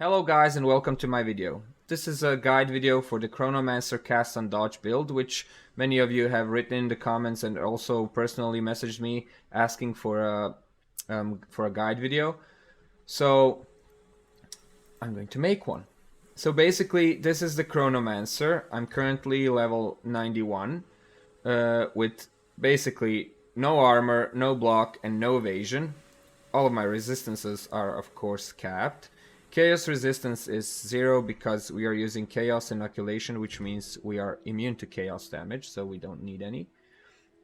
Hello guys and welcome to my video. This is a guide video for the Chronomancer cast on dodge build, which many of you have written in the comments and also personally messaged me asking for a guide video. So I'm going to make one. So basically this is the Chronomancer. I'm currently level 91 with basically no armor, no block and no evasion. All of my resistances are of course capped. Chaos resistance is 0 because we are using chaos inoculation, which means we are immune to chaos damage, so we don't need any.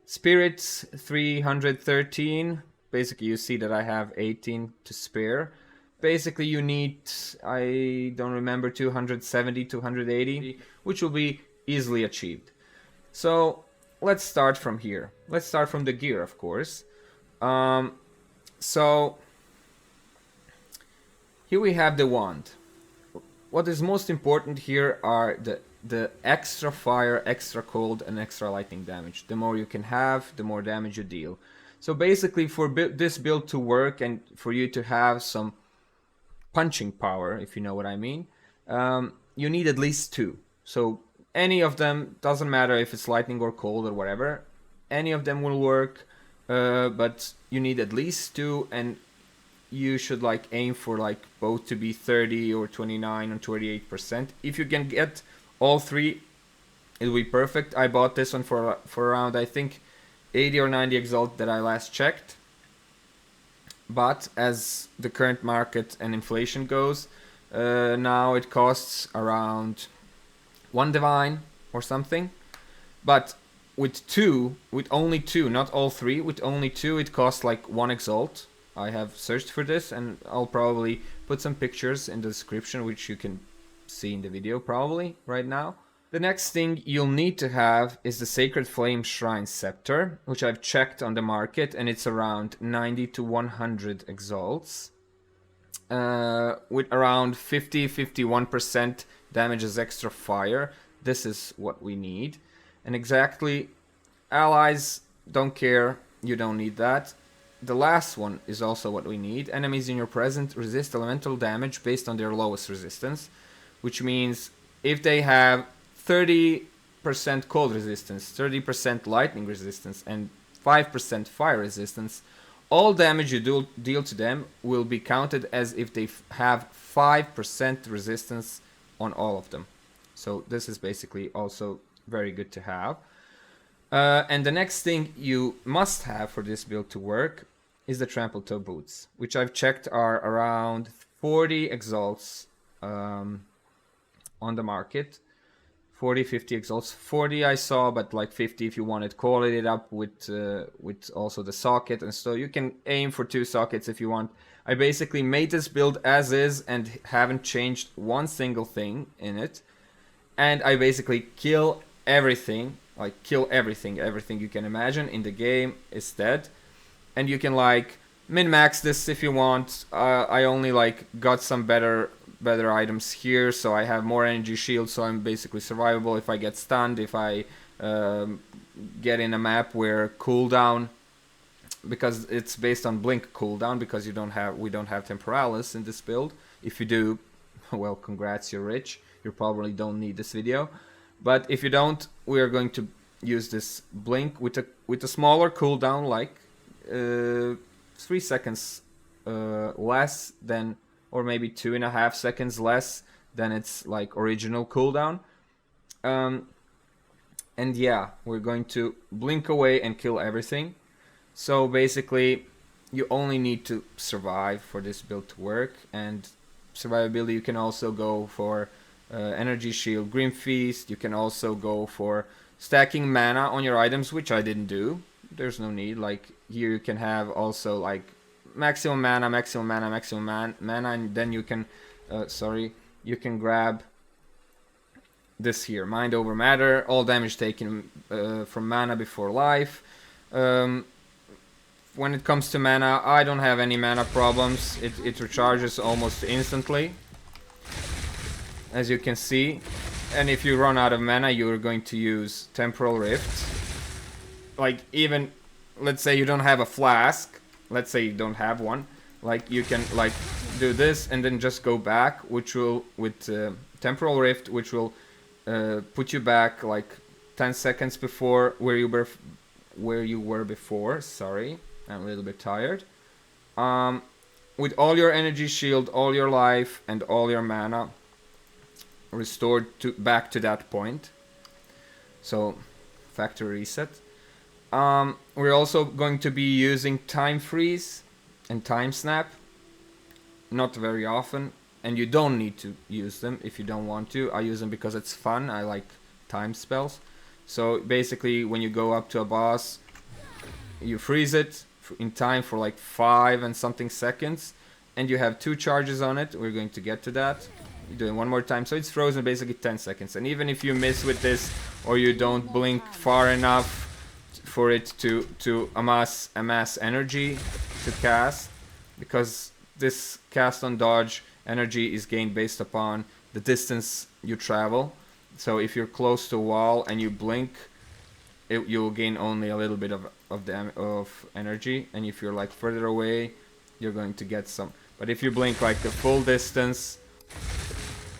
Spirits 313. Basically you see that I have 18 to spare. Basically you need, I don't remember, 270, 280, which will be easily achieved. So let's start from here. Let's start from the gear, of course. So here we have the wand. What is most important here are the extra fire, extra cold, and extra lightning damage. The more you can have, the more damage you deal. So basically for this build to work and for you to have some punching power, if you know what I mean, you need at least 2. So any of them, doesn't matter if it's lightning or cold or whatever, any of them will work, but you need at least 2, and you should like aim for like both to be 30 or 29 or 28%. If you can get all 3, it'll be perfect. I bought this one for around, I think, 80 or 90 exalt that I last checked. But as the current market and inflation goes, now it costs around 1 divine or something. But with only 2, not all 3, with only 2 it costs like 1 exalt. I have searched for this and I'll probably put some pictures in the description, which you can see in the video probably right now. The next thing you'll need to have is the Sacred Flame Shrine Scepter, which I've checked on the market, and it's around 90 to 100 exalts. With around 50-51% damage as extra fire. This is what we need. And exactly, allies, don't care, you don't need that. The last one is also what we need. Enemies in your presence resist elemental damage based on their lowest resistance, which means if they have 30% cold resistance, 30% lightning resistance, and 5% fire resistance, all damage you deal to them will be counted as if they have 5% resistance on all of them. So this is basically also very good to have. And the next thing you must have for this build to work is the Trample Toe Boots, which I've checked are around 40 exalts on the market. 40-50 exalts. 40 I saw, but like 50 if you wanted quality it up with also the socket, and so you can aim for 2 sockets if you want. I basically made this build as is and haven't changed one single thing in it, and I basically kill everything, like kill everything you can imagine in the game is dead. And you can like min-max this if you want. I only like got some better items here, so I have more energy shield, so I'm basically survivable if I get stunned, if I get in a map where cooldown, because it's based on blink cooldown, because we don't have temporalis in this build. If you do, well, congrats, you're rich. You probably don't need this video, but if you don't, we are going to use this blink with a smaller cooldown, like 3 seconds less than, or maybe 2.5 seconds less than its like original cooldown. And yeah, we're going to blink away and kill everything. So basically you only need to survive for this build to work, and survivability you can also go for energy shield, grim feast. You can also go for stacking mana on your items, which I didn't do. There's no need. Like here you can have also like maximum mana, and then you can you can grab this here, mind over matter, all damage taken from mana before life. When it comes to mana, I don't have any mana problems. It recharges almost instantly, as you can see. And if you run out of mana, you're going to use Temporal Rift. Like, even, let's say you don't have a flask, let's say you don't have one, like you can like do this and then just go back, which will, with Temporal Rift, which will put you back like 10 seconds before where you were before. Sorry, I'm a little bit tired. With all your energy shield, all your life, and all your mana restored back to that point. So, factory reset. We're also going to be using Time Freeze and Time Snap. Not very often, and you don't need to use them if you don't want to. I use them because it's fun. I like time spells. So basically, when you go up to a boss, you freeze it in time for like 5 and something seconds, and you have 2 charges on it. We're going to get to that. You do it one more time, so it's frozen basically 10 seconds. And even if you miss with this, or you don't blink far enough for it to amass energy to cast, because this cast on dodge energy is gained based upon the distance you travel. So if you're close to a wall and you blink, you'll gain only a little bit of energy, and if you're like further away, you're going to get some. But if you blink like the full distance,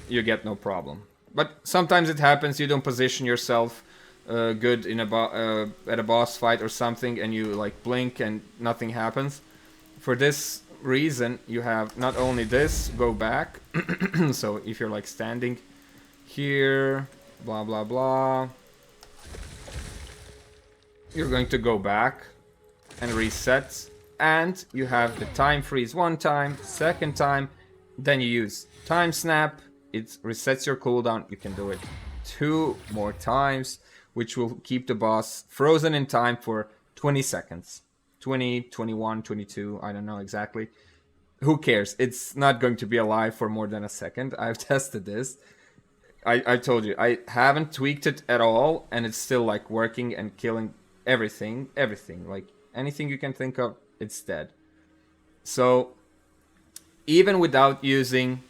you get no problem. But sometimes it happens you don't position yourself good in at a boss fight or something, and you like blink and nothing happens. For this reason, you have not only this, go back. So if you're like standing here, blah blah blah, you're going to go back and reset, and you have the time freeze one time, second time, then you use time snap, it resets your cooldown. You can do it 2 more times, which will keep the boss frozen in time for 20 seconds. 20, 21, 22, I don't know exactly. Who cares? It's not going to be alive for more than a second. I've tested this. I told you, I haven't tweaked it at all, and it's still like working and killing everything. Like anything you can think of, it's dead. So even without using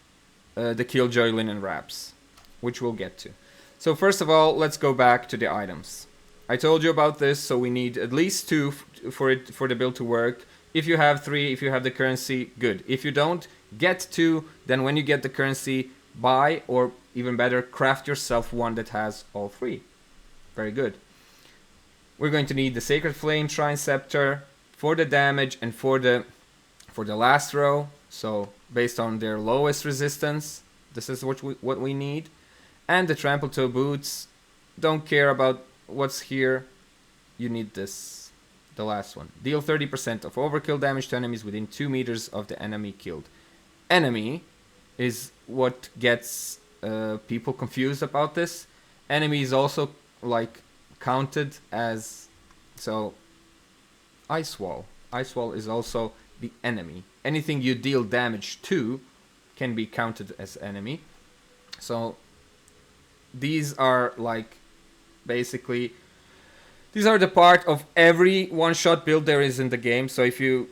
the Killjoy Linen Wraps, which we'll get to. So first of all, let's go back to the items. I told you about this, so we need at least 2 for the build to work. If you have 3, if you have the currency, good. If you don't, get 2, then when you get the currency, buy, or even better, craft yourself one that has all 3. Very good. We're going to need the Sacred Flame Shrine Scepter for the damage and for the last row. So based on their lowest resistance, this is what we need. And the Trample Toe Boots. Don't care about what's here. You need this, the last one. Deal 30% of overkill damage to enemies within 2 meters of the enemy killed. Enemy is what gets people confused about this. Enemy is also like counted as, so Ice Wall. Ice Wall is also the enemy. Anything you deal damage to can be counted as enemy. So these are like basically, these are the part of every one-shot build there is in the game. So if you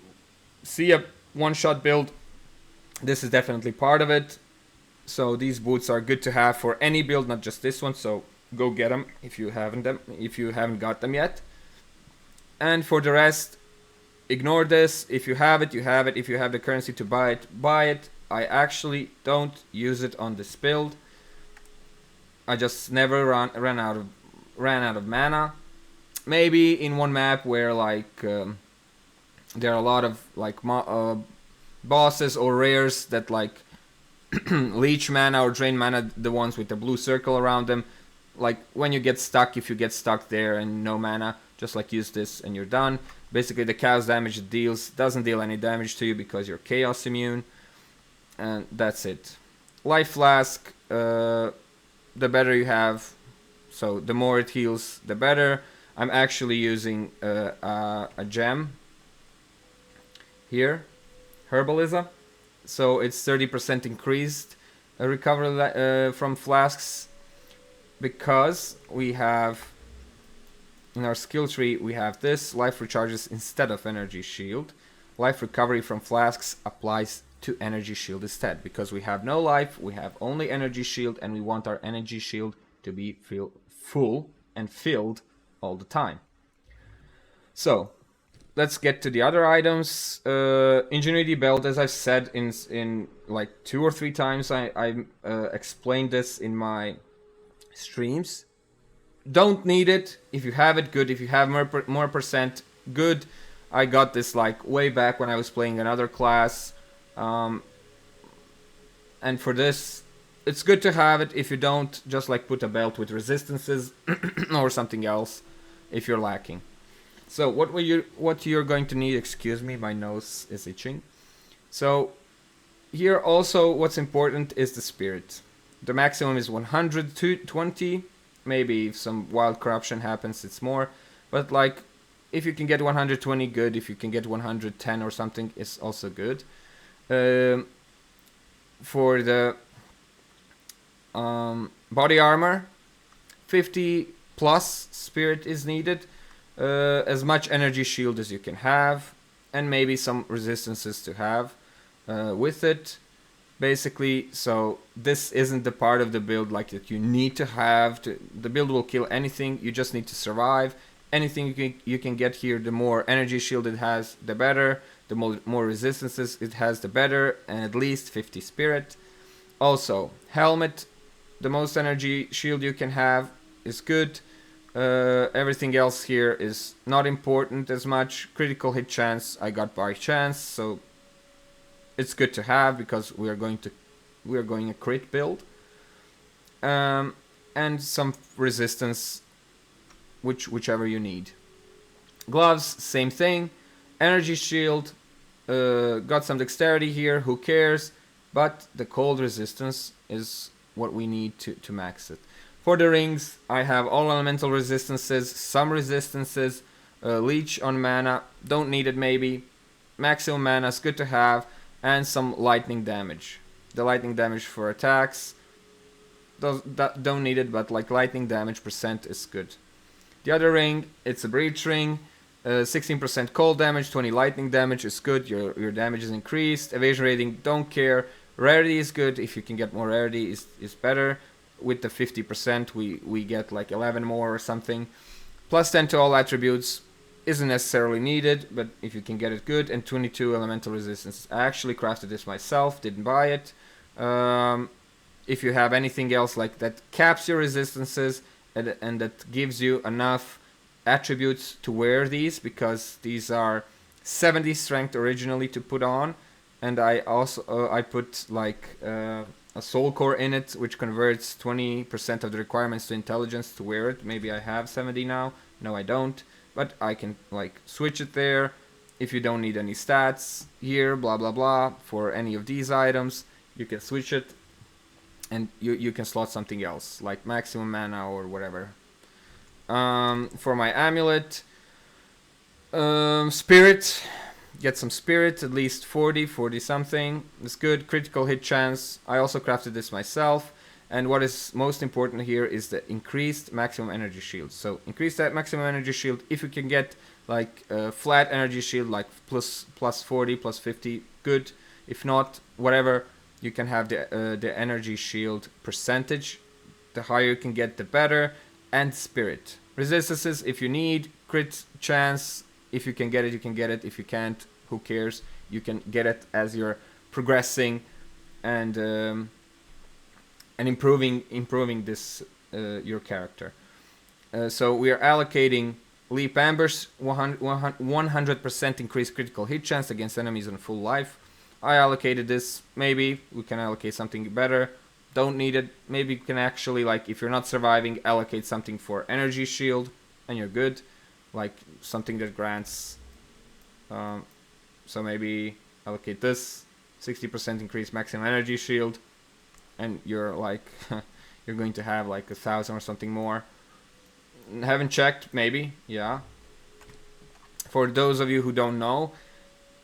see a one-shot build, this is definitely part of it. So these boots are good to have for any build, not just this one. So go get them if you haven't got them yet. And for the rest, ignore this. If you have it, you have it. If you have the currency to buy it, buy it. I actually don't use it on this build. I just never ran out of mana. Maybe in one map where like there are a lot of like bosses or rares that like leech mana or drain mana, the ones with the blue circle around them. Like when you get stuck, if you get stuck there and no mana, just like use this and you're done. Basically the chaos damage it deals doesn't deal any damage to you because you're chaos immune, and that's it. Life Flask, the better you have, so the more it heals, the better. I'm actually using a gem here, Herbalism. So it's 30% increased recovery from flasks, because we have in our skill tree we have this life recharges instead of energy shield. Life recovery from flasks applies to energy shield instead, because we have no life, we have only energy shield, and we want our energy shield to be full and filled all the time. So let's get to the other items. Ingenuity belt, as I've said in like 2 or 3 times, I explained this in my streams. Don't need it. If you have it, good. If you have more percent, good. I got this like way back when I was playing another class, and for this, it's good to have it. If you don't, just like put a belt with resistances or something else if you're lacking. So what you're going to need, excuse me, my nose is itching. So here also what's important is the spirit. The maximum is 120, maybe if some wild corruption happens it's more, but like if you can get 120, good. If you can get 110 or something, it's also good. For the body armor, 50 plus spirit is needed. As much energy shield as you can have, and maybe some resistances to have with it, basically. So this isn't the part of the build like that you need to have. The build will kill anything, you just need to survive. Anything you can get here, the more energy shield it has, the better. The more resistances it has, the better, and at least 50 spirit. Also, helmet, the most energy shield you can have is good. Everything else here is not important as much. Critical hit chance I got by chance, so it's good to have because we are going a crit build. And some resistance, whichever you need. Gloves, same thing. Energy shield, got some dexterity here, who cares? But the cold resistance is what we need to max it. For the rings, I have all elemental resistances, some resistances, leech on mana, don't need it maybe. Maximum mana is good to have, and some lightning damage. The lightning damage for attacks, don't need it, but like lightning damage percent is good. The other ring, it's a breach ring, 16% cold damage, 20 lightning damage is good, your damage is increased. Evasion rating, don't care. Rarity is good, if you can get more rarity is better. With the 50% we get like 11 more or something. Plus 10 to all attributes isn't necessarily needed, but if you can get it, good. And 22 elemental resistance. I actually crafted this myself, didn't buy it. If you have anything else like that caps your resistances and that gives you enough attributes to wear these, because these are 70 strength originally to put on, and I also I put like a soul core in it, which converts 20% of the requirements to intelligence to wear it. Maybe I have 70 now. No, I don't. But I can like switch it there. If you don't need any stats here, blah blah blah, for any of these items, you can switch it, and you can slot something else like maximum mana or whatever. For my amulet, spirit. Get some spirit, at least 40 something. It's good. Critical hit chance. I also crafted this myself. And what is most important here is the increased maximum energy shield. So increase that maximum energy shield. If you can get like a flat energy shield, like plus 40, plus 50, good. If not, whatever, you can have the energy shield percentage. The higher you can get, the better. And spirit. Resistances, if you need. Crit chance. If you can get it, you can get it. If you can't, who cares? You can get it as you're progressing and improving this your character. So we are allocating Leap Ambush, 100% increased critical hit chance against enemies on full life. I allocated this. Maybe we can allocate something better. Don't need it. Maybe you can actually, like, if you're not surviving, allocate something for energy shield, and you're good. Like something that grants. So maybe allocate this, 60% increase maximum energy shield, and you're like you're going to have like 1,000 or something more. Haven't checked, maybe, yeah. For those of you who don't know,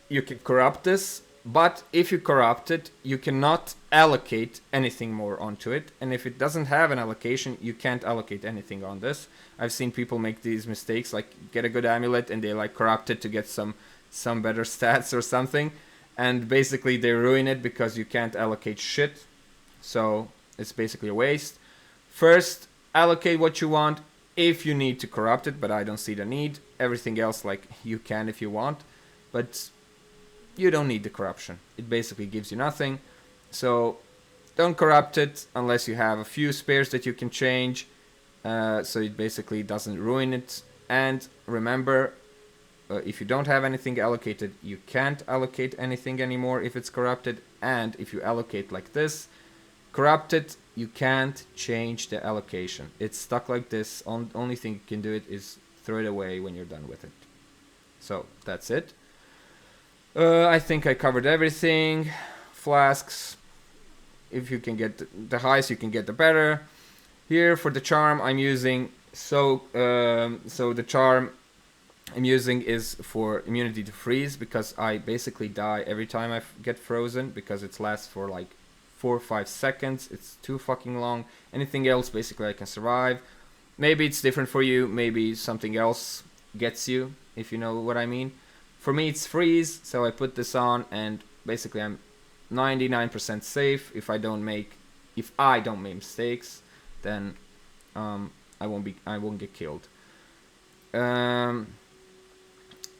you can corrupt this, but if you corrupt it, you cannot allocate anything more onto it, and if it doesn't have an allocation, you can't allocate anything on this. I've seen people make these mistakes, like get a good amulet and they like corrupt it to get some better stats or something, and basically they ruin it because you can't allocate shit. So it's basically a waste. First, allocate what you want. if you need to corrupt it, but I don't see the need. Everything else, like, you can if you want, but you don't need the corruption. It basically gives you nothing. So don't corrupt it unless you have a few spares that you can change, so it basically doesn't ruin it. And remember, if you don't have anything allocated, you can't allocate anything anymore if it's corrupted. And if you allocate like this, corrupted, you can't change the allocation. It's stuck like this. Only thing you can do it is throw it away when you're done with it. So that's it. I think I covered everything. Flasks, if you can get the highest you can get, the better. Here for the charm I'm using, so the charm I'm using is for immunity to freeze, because I basically die every time I get frozen, because it lasts for like 4 or 5 seconds. It's too fucking long. Anything else basically I can survive. Maybe it's different for you, maybe something else gets you, if you know what I mean. For me it's freeze, so I put this on and basically I'm 99% safe. If I don't make mistakes, then I won't get killed.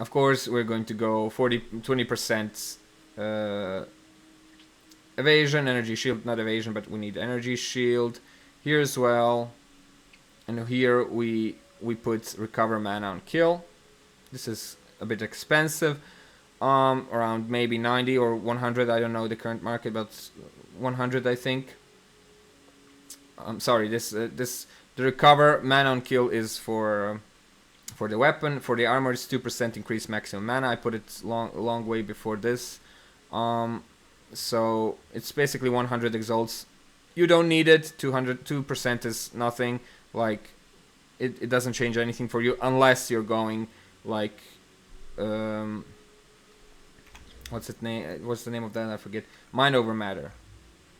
Of course we're going to go 20% evasion, energy shield, not evasion, but we need energy shield here as well. And here we put recover mana on kill. This is a bit expensive, around maybe 90 or 100, I don't know the current market, but 100 I think. I'm sorry, the recover mana on kill is for the weapon. For the armor it's 2% increased maximum mana. I put it long way before this. So it's basically 100 exalts. You don't need it. 2% is nothing. Like, it doesn't change anything for you unless you're going like what's the name of that? I forget. Mind over matter.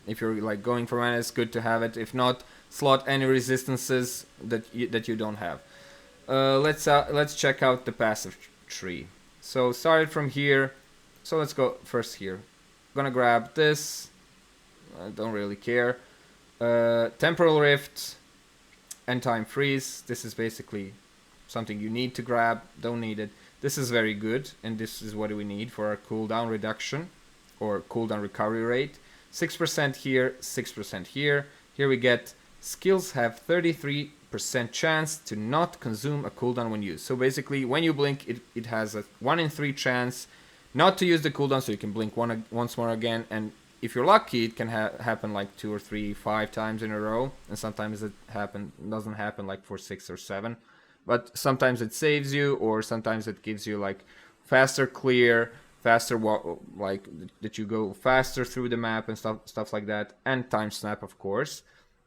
If you're like going for mana, it's good to have it. If not, slot any resistances that you don't have. Let's check out the passive tree. So started from here. So let's go first here. Gonna grab this. I don't really care. Temporal Rift and Time Freeze. This is basically something you need to grab. Don't need it. This is very good, and this is what we need for our cooldown reduction or cooldown recovery rate. 6% here, 6% here. Here we get skills have 33% chance to not consume a cooldown when used. So basically, when you blink, it has a 1 in 3 chance not to use the cooldown, so you can blink once more again. And if you're lucky, it can happen like 2 or 3, 5 times in a row. And sometimes it doesn't happen like for 6 or 7. But sometimes it saves you, or sometimes it gives you like faster clear, faster like that you go faster through the map and stuff like that. And time snap, of course.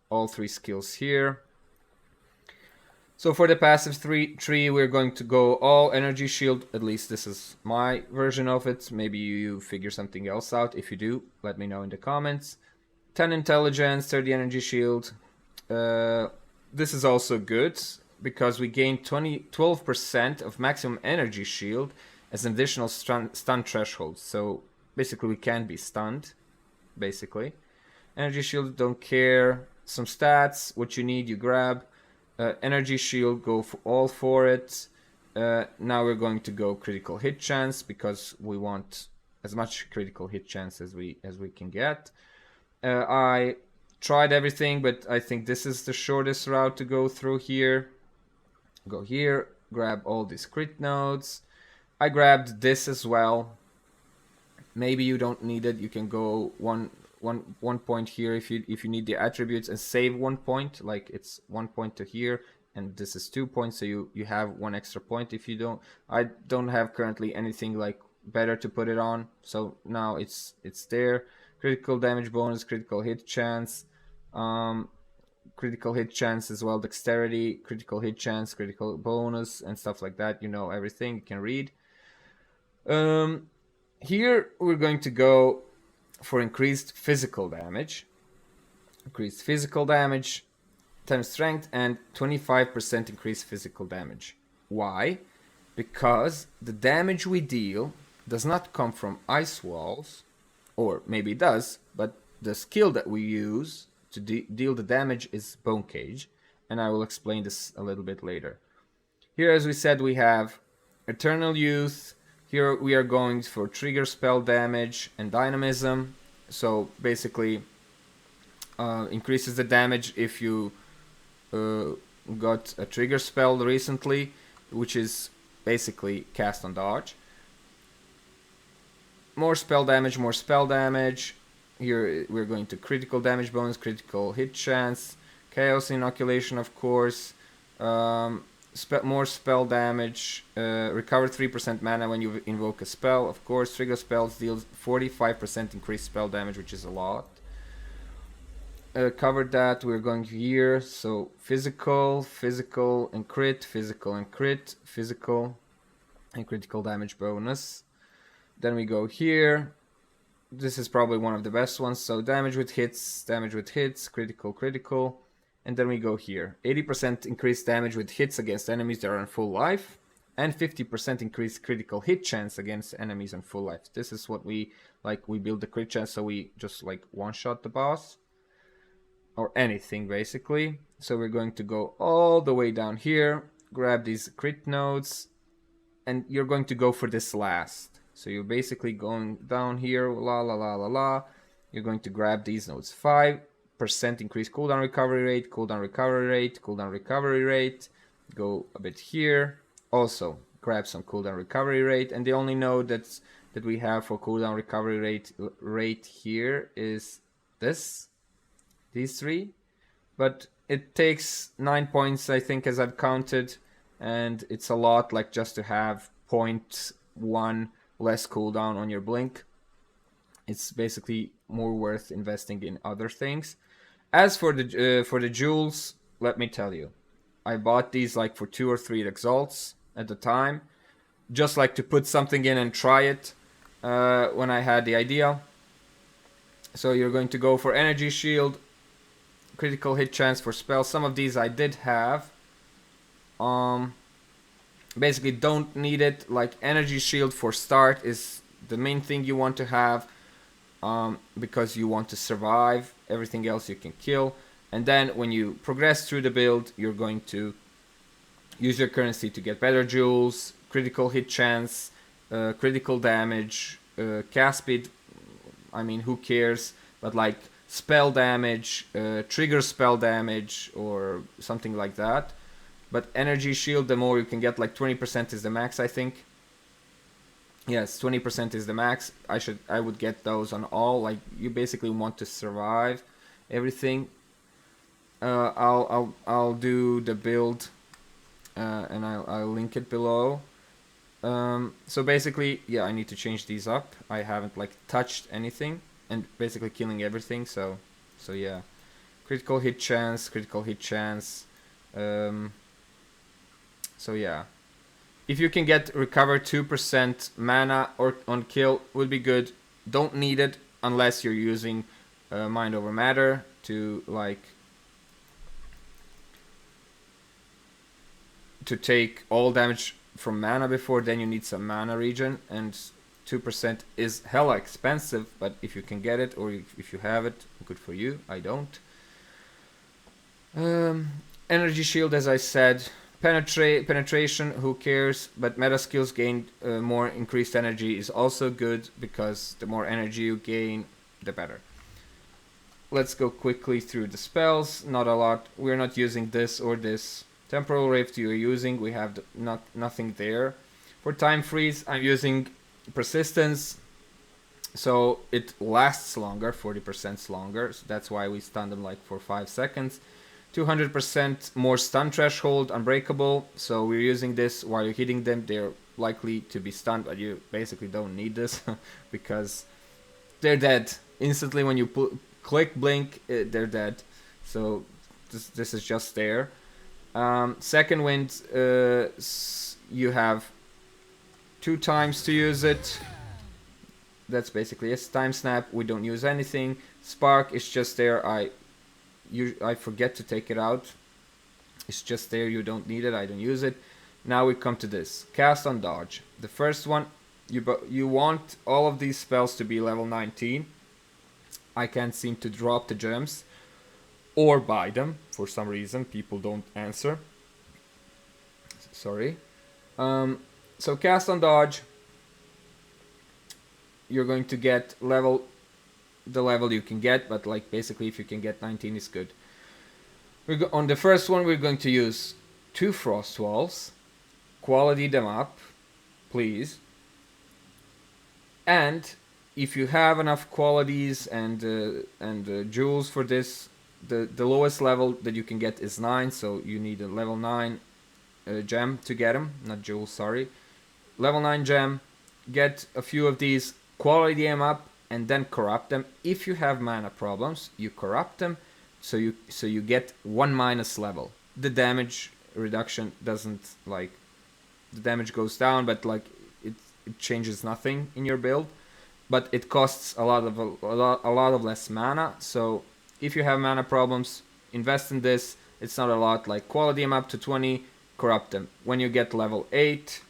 All 3 skills here. So for the passive tree, we're going to go all energy shield. At least this is my version of it. Maybe you figure something else out. If you do, let me know in the comments. 10 intelligence, 30 energy shield. This is also good, because we gain 12% of maximum energy shield as an additional stun threshold. So basically we can be stunned, basically. Energy shield, don't care. Some stats, what you need you grab. Energy shield, go all for it. Now we're going to go critical hit chance, because we want as much critical hit chance as we can get. I tried everything, but I think this is the shortest route to go through here. Go here, grab all these crit nodes. I grabbed this as well. Maybe you don't need it. You can go one point here if you need the attributes and save 1 point. Like, it's 1 point to here, and this is 2 points, so you have 1 extra point if you don't. I don't have currently anything like better to put it on, so now it's there. Critical damage bonus, critical hit chance, critical hit chance as well, dexterity, critical hit chance, critical bonus, and stuff like that. You know everything, you can read. Here we're going to go for increased physical damage. Increased physical damage times strength and 25% increased physical damage. Why? Because the damage we deal does not come from ice walls, or maybe it does, but the skill that we use to deal the damage is Bone Cage, and I will explain this a little bit later. Here, as we said, we have Eternal Youth. Here we are going for trigger spell damage and dynamism. So basically increases the damage if you got a trigger spell recently, which is basically cast on dodge. More spell damage, more spell damage. Here we're going to critical damage bonus, critical hit chance, chaos inoculation, of course. More spell damage, recover 3% mana when you invoke a spell. Of course, trigger spells deals 45% increased spell damage, which is a lot. Covered that. We're going here, so physical, physical and crit, physical and crit, physical and critical damage bonus. Then we go here. This is probably one of the best ones. So damage with hits, critical, critical. And then we go here. 80% increased damage with hits against enemies that are on full life. And 50% increased critical hit chance against enemies on full life. This is what we like. We build the crit chance so we just like one-shot the boss. Or anything basically. So we're going to go all the way down here. Grab these crit nodes. And you're going to go for this last. So you're basically going down here, la la la la la. You're going to grab these nodes. 5% increase cooldown recovery rate, cooldown recovery rate, cooldown recovery rate. Go a bit here. Also, grab some cooldown recovery rate. And the only node that we have for cooldown recovery rate here is this. These three. But it takes 9 points, I think, as I've counted. And it's a lot, like just to have 0.1 less cooldown on your blink. It's basically more worth investing in other things. As for the jewels, let me tell you, I bought these like for 2 or 3 exalts at the time, just like to put something in and try it when I had the idea. So you're going to go for energy shield, critical hit chance for spells. Some of these I did have. Basically don't need it. Like energy shield for start is the main thing you want to have, because you want to survive. Everything else you can kill. And then when you progress through the build, you're going to use your currency to get better jewels, critical hit chance, critical damage, cast speed. I mean, who cares? But like spell damage, trigger spell damage, or something like that. But energy shield, the more you can get, like 20% is the max, I think. Yes, 20% is the max. I would get those on all. Like you basically want to survive everything. I'll do the build, and I'll link it below. So basically, yeah, I need to change these up. I haven't like touched anything, and basically killing everything. So yeah, critical hit chance, critical hit chance. So yeah, if you can get recover 2% mana or on kill, would be good. Don't need it unless you're using mind over matter to like to take all damage from mana before. Then you need some mana regen, and 2% is hella expensive, but if you can get it or if you have it, good for you. I don't. Energy shield, as I said. Penetration, who cares? But meta skills gain more increased energy is also good, because the more energy you gain, the better. Let's go quickly through the spells. Not a lot. We're not using this or this. Temporal Rift you're using. We have nothing there. For Time Freeze, I'm using Persistence. So it lasts longer, 40% longer. So that's why we stun them like for 5 seconds. 200% more stun threshold, unbreakable. So we're using this while you're hitting them. They're likely to be stunned, but you basically don't need this because they're dead instantly when you click blink. They're dead. So this is just there. Second wind, you have 2 times to use it. That's basically it. Time snap, we don't use anything. Spark is just there. I forget to take it out. It's just there. You don't need it. I don't use it. Now we come to this. Cast on dodge. The first one, you want all of these spells to be level 19. I can't seem to drop the gems. or buy them. For some reason, people don't answer. Sorry. So cast on dodge. You're going to get the level you can get, but like basically if you can get 19 is good. On the first one we're going to use 2 frost walls, quality them up, please. And if you have enough qualities and jewels for this, the lowest level that you can get is 9, so you need a level 9 gem to get them, not jewels, sorry. Level 9 gem, get a few of these, quality them up, and then corrupt them. If you have mana problems, you corrupt them, so you get 1 minus level. The damage reduction doesn't, like, the damage goes down, but like it changes nothing in your build. But it costs a lot of less mana. So if you have mana problems, invest in this. It's not a lot. Like quality them up to 20, corrupt them. When you get level 8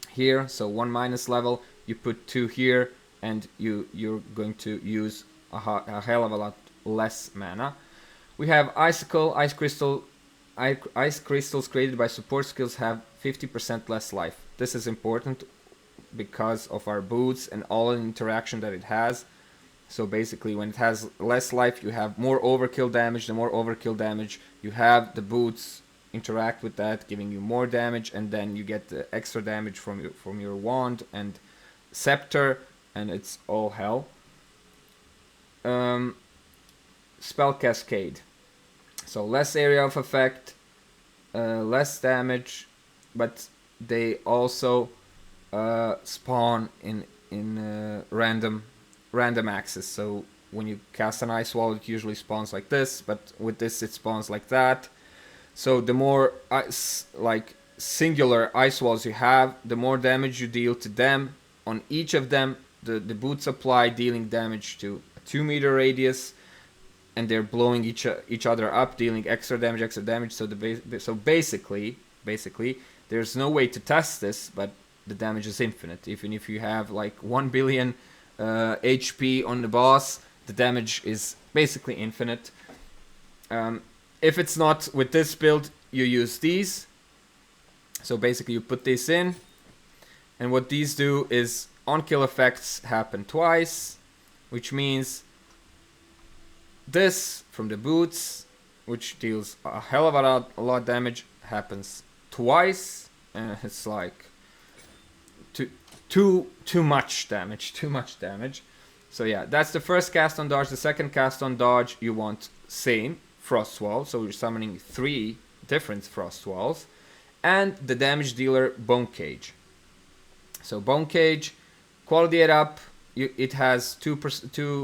here, so 1 minus level, you put 2 here, and you're going to use a hell of a lot less mana. We have Icicle, Ice Crystal. Ice crystals created by support skills have 50% less life. This is important because of our boots and all the interaction that it has. So basically when it has less life, you have more overkill damage. The more overkill damage you have, the boots interact with that, giving you more damage, and then you get the extra damage from your wand and scepter, and it's all hell. Spell Cascade. So less area of effect, less damage, but they also spawn in random axis. So when you cast an ice wall, it usually spawns like this, but with this it spawns like that. So the more like singular ice walls you have, the more damage you deal to them. On each of them, the boots apply dealing damage to a 2-meter radius, and they're blowing each other up, dealing extra damage. So basically, there's no way to test this, but the damage is infinite. Even if you have like 1 billion HP on the boss, the damage is basically infinite. If it's not with this build, you use these. So basically you put this in, and what these do is on-kill effects happen twice, which means this from the boots, which deals a hell of a lot damage, happens twice, and it's like too much damage. So yeah, that's the first cast on dodge. The second cast on dodge, you want same frost wall, so you're summoning 3 different frost walls, and the damage dealer Bone Cage. So Bone Cage, quality it up. It has 2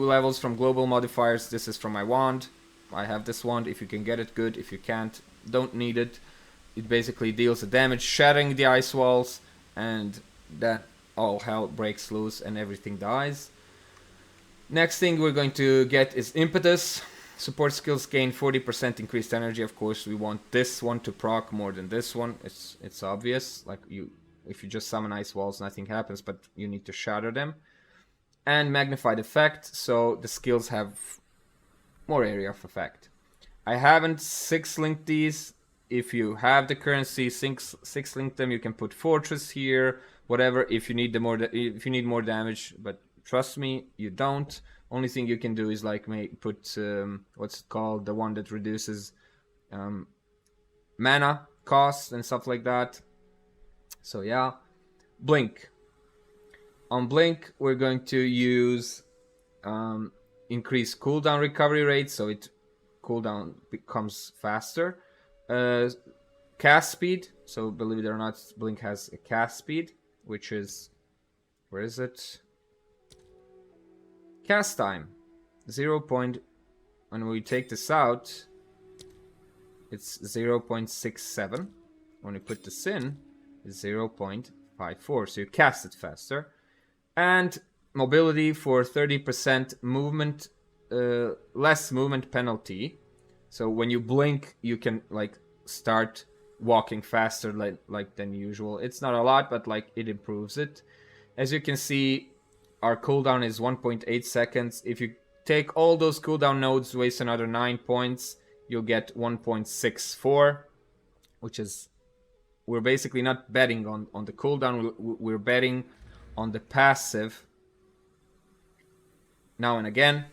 levels from global modifiers. This is from my wand. I have this wand. If you can get it, good. If you can't, don't need it. It basically deals the damage, shattering the ice walls, and that all hell breaks loose and everything dies. Next thing we're going to get is Impetus. Support skills gain 40% increased energy. Of course, we want this one to proc more than this one. It's obvious. Like if you just summon ice walls, nothing happens, but you need to shatter them. And magnified effect, so the skills have more area of effect. I haven't 6-linked these. If you have the currency, 6-link them. You can put Fortress here, whatever. If you need more damage, but trust me, you don't. Only thing you can do is like put what's it called, the one that reduces mana cost and stuff like that. So yeah, Blink. On Blink, we're going to use increase cooldown recovery rate, so it cooldown becomes faster. Cast speed, so believe it or not, Blink has a cast speed, which is, where is it? Cast time, 0. When we take this out, it's 0.67. When we put this in, it's 0.54. So you cast it faster. And mobility for 30% movement, less movement penalty. So when you blink, you can like start walking faster like than usual. It's not a lot, but like it improves it. As you can see, our cooldown is 1.8 seconds. If you take all those cooldown nodes, waste another 9 points, you'll get 1.64, which is, we're basically not betting on the cooldown, we're betting on the passive now and again,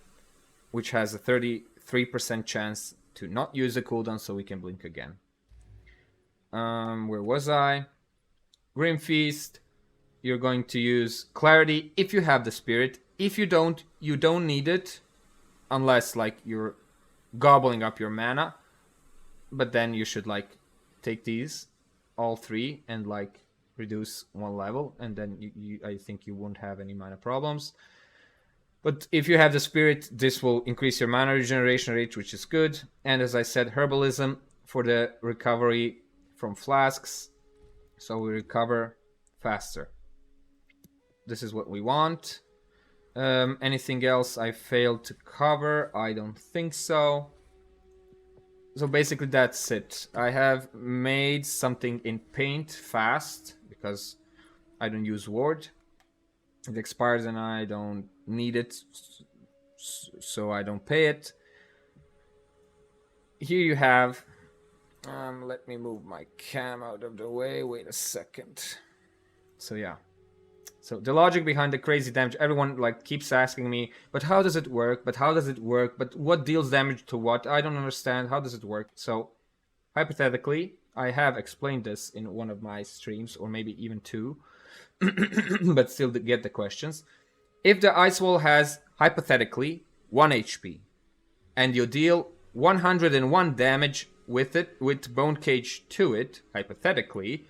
which has a 33% chance to not use a cooldown, so we can blink again. Where was I? Grim Feast. You're going to use Clarity if you have the Spirit. If you don't need it, unless like you're gobbling up your mana. But then you should like take these, all three, and like reduce one level, and then I think you won't have any mana problems. But if you have the Spirit, this will increase your mana regeneration rate, which is good. And as I said, Herbalism for the recovery from flasks, so we recover faster. This is what we want. Anything else I failed to cover? I don't think so. So basically that's it. I have made something in Paint fast because I don't use Ward. It expires and I don't need it, so I don't pay it. Here you have, let me move my cam out of the way, wait a second. So yeah, so the logic behind the crazy damage, everyone like keeps asking me, but how does it work, but how does it work, but what deals damage to what? I don't understand, how does it work? So hypothetically, I have explained this in one of my streams, or maybe even two, but still get the questions. If the ice wall has, hypothetically, 1 HP, and you deal 101 damage with it, with Bone Cage to it, hypothetically,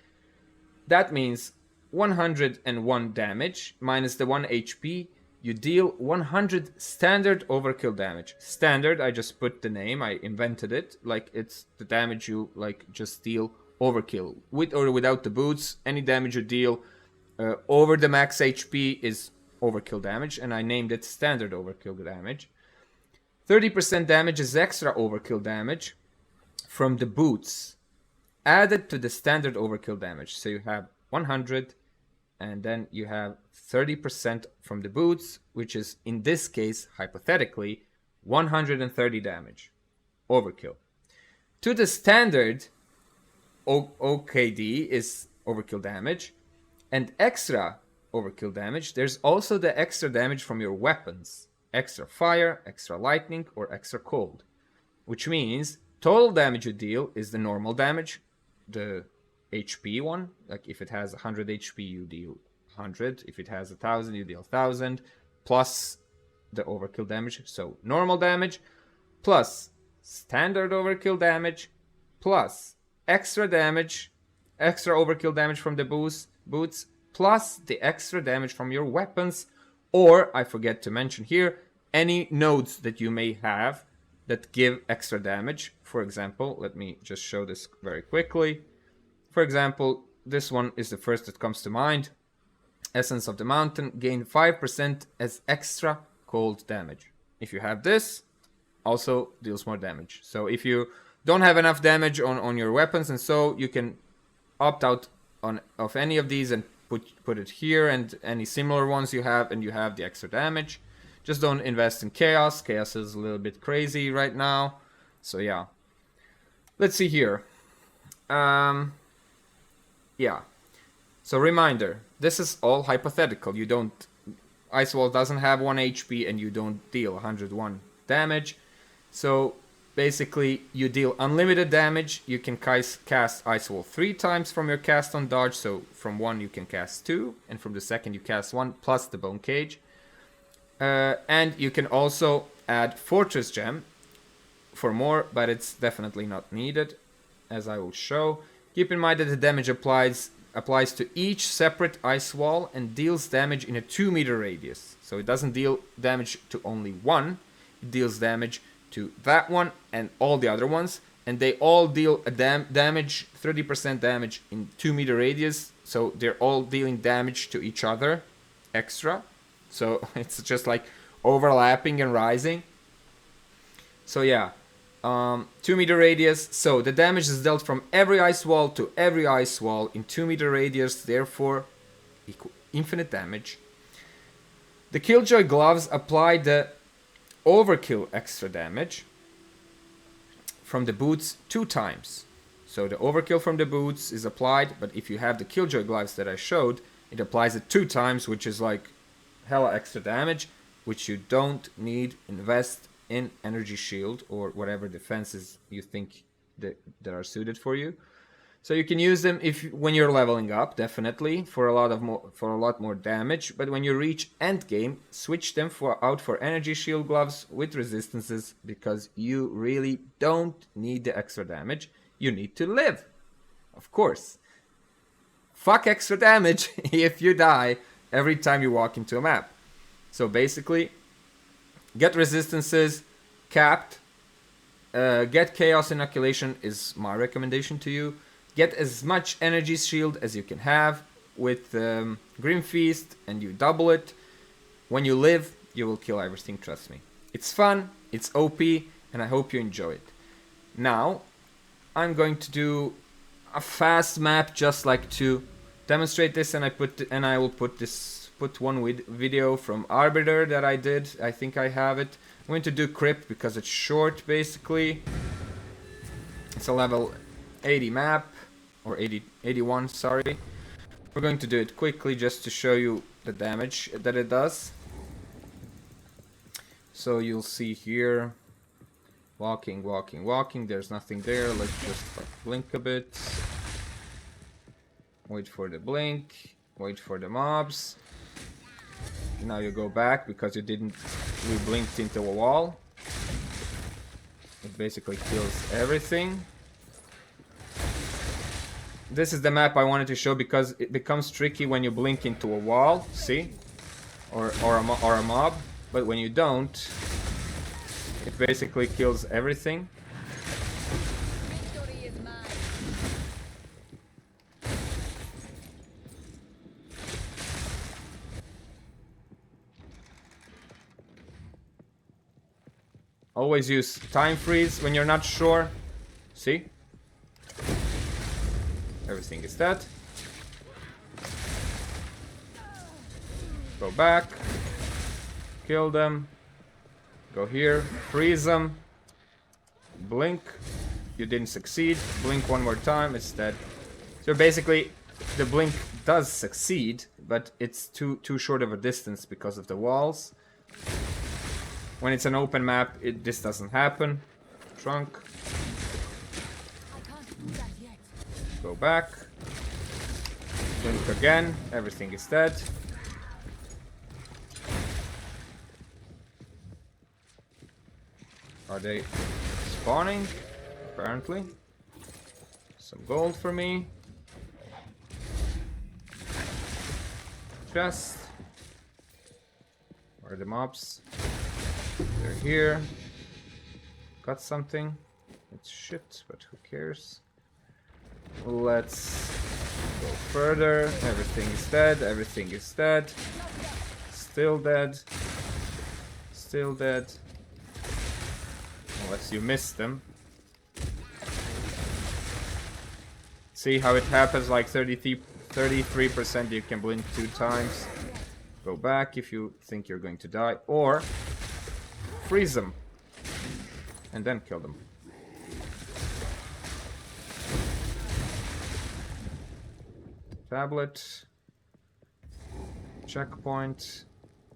that means 101 damage minus the 1 HP, you deal 100 standard overkill damage. Standard, I just put the name, I invented it, like it's the damage you like just deal overkill. With or without the boots, any damage you deal over the max HP is overkill damage, and I named it standard overkill damage. 30% damage is extra overkill damage from the boots added to the standard overkill damage. So you have 100, and then you have 30% from the boots, which is in this case, hypothetically, 130 damage overkill. To the standard OKD is overkill damage, and extra overkill damage, there's also the extra damage from your weapons. Extra fire, extra lightning, or extra cold. Which means total damage you deal is the normal damage, the HP one. Like if it has 100 HP, you deal 100. If it has 1000, you deal 1000. Plus the overkill damage. So normal damage, plus standard overkill damage, plus extra damage, extra overkill damage from the boots, plus the extra damage from your weapons, or, I forget to mention here, any nodes that you may have that give extra damage. For example, let me just show this very quickly. For example, this one is the first that comes to mind. Essence of the Mountain, gain 5% as extra cold damage. If you have this, also deals more damage. So if you don't have enough damage on your weapons, and so you can opt out of any of these and put it here, and any similar ones you have, and you have the extra damage. Just don't invest in Chaos. Chaos is a little bit crazy right now. So yeah. Let's see here. Yeah. So reminder, this is all hypothetical. You don't... Ice Wall doesn't have 1 HP and you don't deal 101 damage. So basically, you deal unlimited damage. You can cast Ice Wall 3 times from your cast on dodge. So from 1 you can cast 2, and from the second you cast 1 plus the Bone Cage. And you can also add Fortress Gem for more, but it's definitely not needed, as I will show. Keep in mind that the damage applies to each separate ice wall and deals damage in a 2-meter radius. So it doesn't deal damage to only one, it deals damage to that one and all the other ones, and they all deal a damage, 30% damage in 2-meter radius, so they're all dealing damage to each other extra. So it's just like overlapping and rising. So yeah, 2-meter radius. So the damage is dealt from every ice wall to every ice wall in 2-meter radius, therefore equal infinite damage. The Killjoy gloves apply the overkill extra damage from the boots 2 times. So the overkill from the boots is applied, but if you have the Killjoy gloves that I showed, it applies it 2 times, which is like hella extra damage, which you don't need. Invest in energy shield or whatever defenses you think that are suited for you. So you can use them when you're leveling up, definitely for a lot more damage. But when you reach endgame, switch them out for energy shield gloves with resistances, because you really don't need the extra damage. You need to live, of course. Fuck extra damage if you die every time you walk into a map. So basically, get resistances capped. Get chaos inoculation is my recommendation to you. Get as much energy shield as you can have with Grim Feast, and you double it. When you live, you will kill everything, trust me. It's fun, it's OP, and I hope you enjoy it. Now, I'm going to do a fast map just like to demonstrate this, and I will put one video from Arbiter that I did. I think I have it. I'm going to do Crypt because it's short, basically. It's a level 80 map. Or 81, sorry. We're going to do it quickly just to show you the damage that it does. So you'll see here, walking, there's nothing there. Let's just blink a bit. Wait for the blink, wait for the mobs. Now you go back because we blinked into a wall. It basically kills everything. This is the map I wanted to show because it becomes tricky when you blink into a wall, see? Or a mob. But when you don't, it basically kills everything. Victory is mine. Always use time freeze when you're not sure. See? Everything is dead. Go back. Kill them. Go here. Freeze them. Blink. You didn't succeed. Blink one more time. It's dead. So basically, the blink does succeed, but it's too short of a distance because of the walls. When it's an open map, this doesn't happen. Trunk. Go back. Blink again. Everything is dead. Are they spawning? Apparently. Some gold for me. Chest. Where are the mobs? They're here. Got something. It's shit, but who cares? Let's go further. Everything is dead. Everything is dead. Still dead. Still dead. Unless you missed them. See how it happens, like 33% you can blink 2 times. Go back if you think you're going to die. Or freeze them. And then kill them. Tablet. Checkpoint.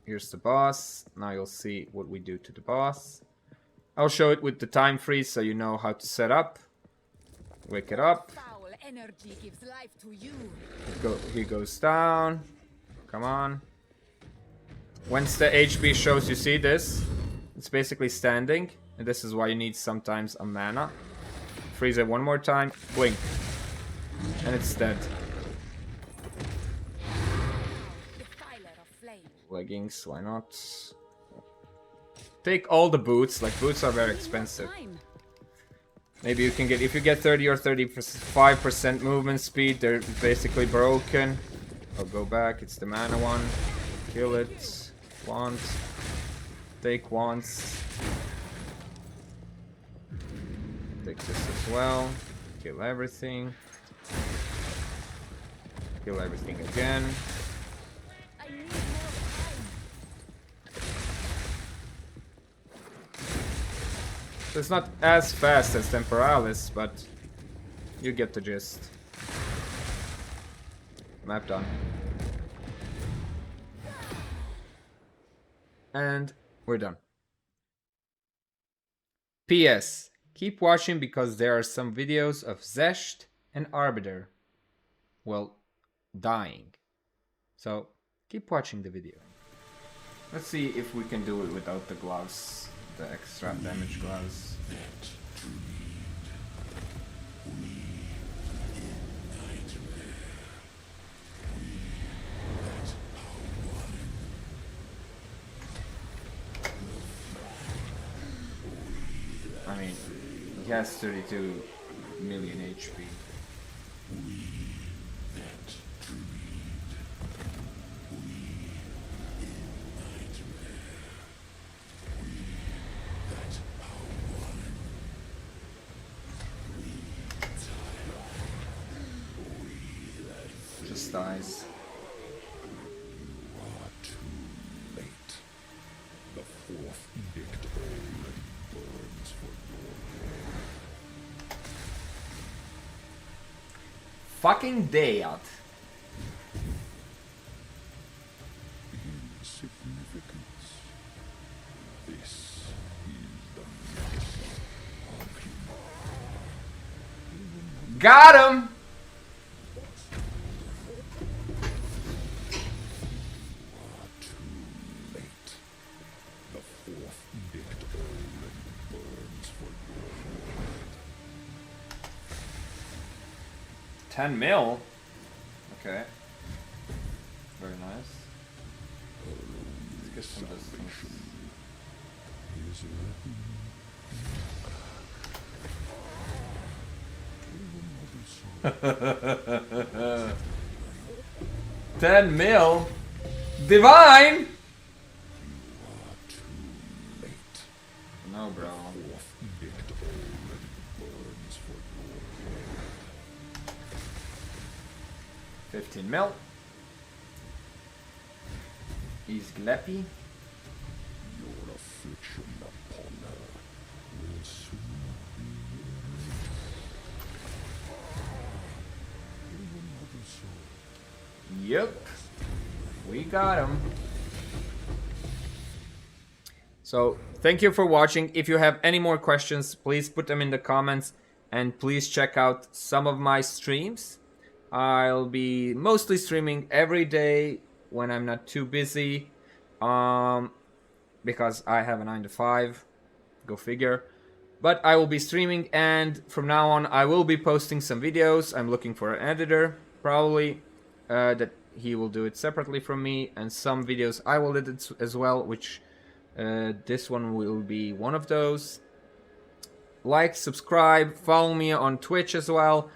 Here's the boss. Now you'll see what we do to the boss. I'll show it with the time freeze so you know how to set up. Wake it up. Foul energy gives life to you. He goes down. Come on. Once the HP shows, you see this? It's basically standing. And this is why you need sometimes a mana. Freeze it one more time. Blink. And it's dead. Leggings, why not? Take all the boots, like boots are very expensive. Maybe you can get, if you get 30 or 35% movement speed, they're basically broken. I'll go back, it's the mana one. Kill it. Wand. Take wands. Take this as well. Kill everything. Kill everything again. So it's not as fast as Temporalis, but you get the gist. Map done. And we're done. PS. Keep watching because there are some videos of Zesht and Arbiter, well, dying. So keep watching the video. Let's see if we can do it without the gloves, the extra damage gloves. I mean, he has 32 million HP. Just dies. Fucking dead. Got him! $10 mil? Okay. Very nice. Let's get some distance. $10 mil? Divine! No, bro. 15 mil. He's Gleppy. Yep. We got him. So, thank you for watching. If you have any more questions, please put them in the comments. And please check out some of my streams. I'll be mostly streaming every day when I'm not too busy, because I have a 9 to 5, go figure. But I will be streaming, and from now on I will be posting some videos. I'm looking for an editor, probably, that he will do it separately from me, and some videos I will edit as well, which this one will be one of those. Like, subscribe, follow me on Twitch as well.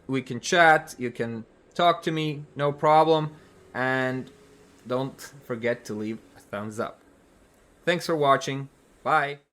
We can chat, you can talk to me, no problem. And don't forget to leave a thumbs up. Thanks for watching. Bye.